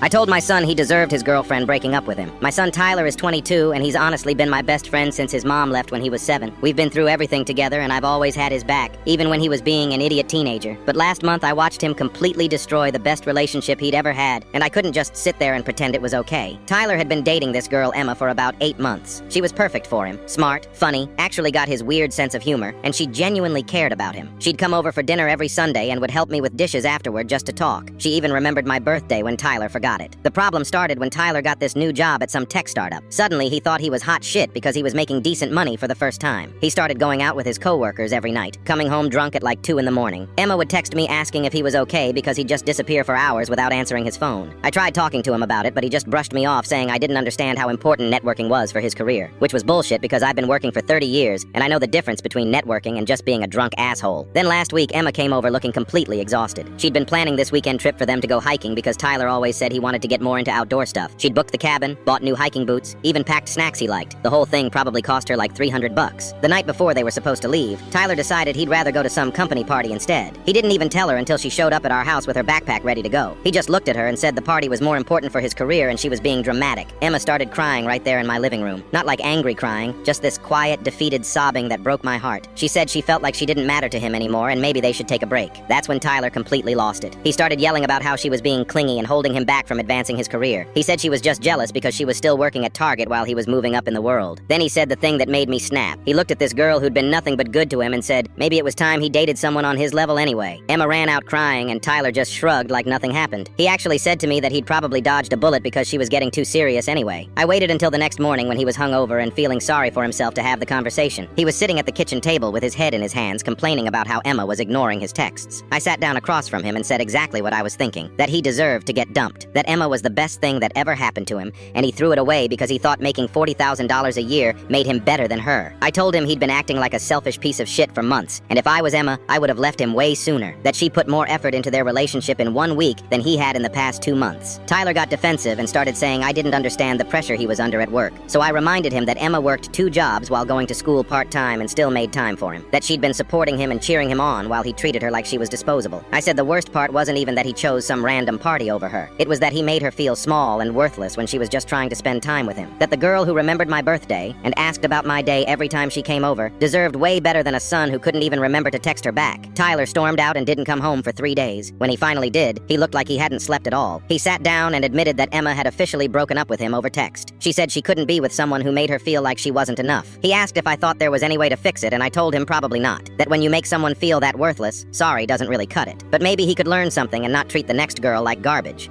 I told my son he deserved his girlfriend breaking up with him. My son Tyler is 22, and he's honestly been my best friend since his mom left when he was 7. We've been through everything together, and I've always had his back, even when he was being an idiot teenager. But last month, I watched him completely destroy the best relationship he'd ever had, and I couldn't just sit there and pretend it was okay. Tyler had been dating this girl, Emma, for about 8 months. She was perfect for him. Smart, funny, actually got his weird sense of humor, and she genuinely cared about him. She'd come over for dinner every Sunday and would help me with dishes afterward just to talk. She even remembered my birthday when Tyler forgot it. The problem started when Tyler got this new job at some tech startup. Suddenly, he thought he was hot shit because he was making decent money for the first time. He started going out with his coworkers every night, coming home drunk at like 2 in the morning. Emma would text me asking if he was okay because he'd just disappear for hours without answering his phone. I tried talking to him about it, but he just brushed me off, saying I didn't understand how important networking was for his career, which was bullshit because I've been working for 30 years, and I know the difference between networking and just being a drunk asshole. Then last week, Emma came over looking completely exhausted. She'd been planning this weekend trip for them to go hiking because Tyler always said he wanted to get more into outdoor stuff. She'd booked the cabin, bought new hiking boots, even packed snacks he liked. The whole thing probably cost her like $300. The night before they were supposed to leave, Tyler decided he'd rather go to some company party instead. He didn't even tell her until she showed up at our house with her backpack ready to go. He just looked at her and said the party was more important for his career and she was being dramatic. Emma started crying right there in my living room. Not like angry crying, just this quiet, defeated sobbing that broke my heart. She said she felt like she didn't matter to him anymore and maybe they should take a break. That's when Tyler completely lost it. He started yelling about how she was being clingy and holding him back from advancing his career. He said she was just jealous because she was still working at Target while he was moving up in the world. Then he said the thing that made me snap. He looked at this girl who'd been nothing but good to him and said maybe it was time he dated someone on his level anyway. Emma ran out crying and Tyler just shrugged like nothing happened. He actually said to me that he'd probably dodged a bullet because she was getting too serious anyway. I waited until the next morning when he was hungover and feeling sorry for himself to have the conversation. He was sitting at the kitchen table with his head in his hands complaining about how Emma was ignoring his texts. I sat down across from him and said exactly what I was thinking, that he deserved to get dumped, that Emma was the best thing that ever happened to him, and he threw it away because he thought making $40,000 a year made him better than her. I told him he'd been acting like a selfish piece of shit for months, and if I was Emma, I would have left him way sooner, that she put more effort into their relationship in 1 week than he had in the past 2 months. Tyler got defensive and started saying I didn't understand the pressure he was under at work, so I reminded him that Emma worked 2 jobs while going to school part-time and still made time for him, that she'd been supporting him and cheering him on while he treated her like she was disposable. I said the worst part wasn't even that he chose some random party over her. It was that he made her feel small and worthless when she was just trying to spend time with him. That the girl who remembered my birthday and asked about my day every time she came over deserved way better than a son who couldn't even remember to text her back. Tyler stormed out and didn't come home for 3 days. When he finally did, he looked like he hadn't slept at all. He sat down and admitted that Emma had officially broken up with him over text. She said she couldn't be with someone who made her feel like she wasn't enough. He asked if I thought there was any way to fix it, and I told him probably not. That when you make someone feel that worthless, sorry doesn't really cut it. But maybe he could learn something and not treat the next girl like garbage.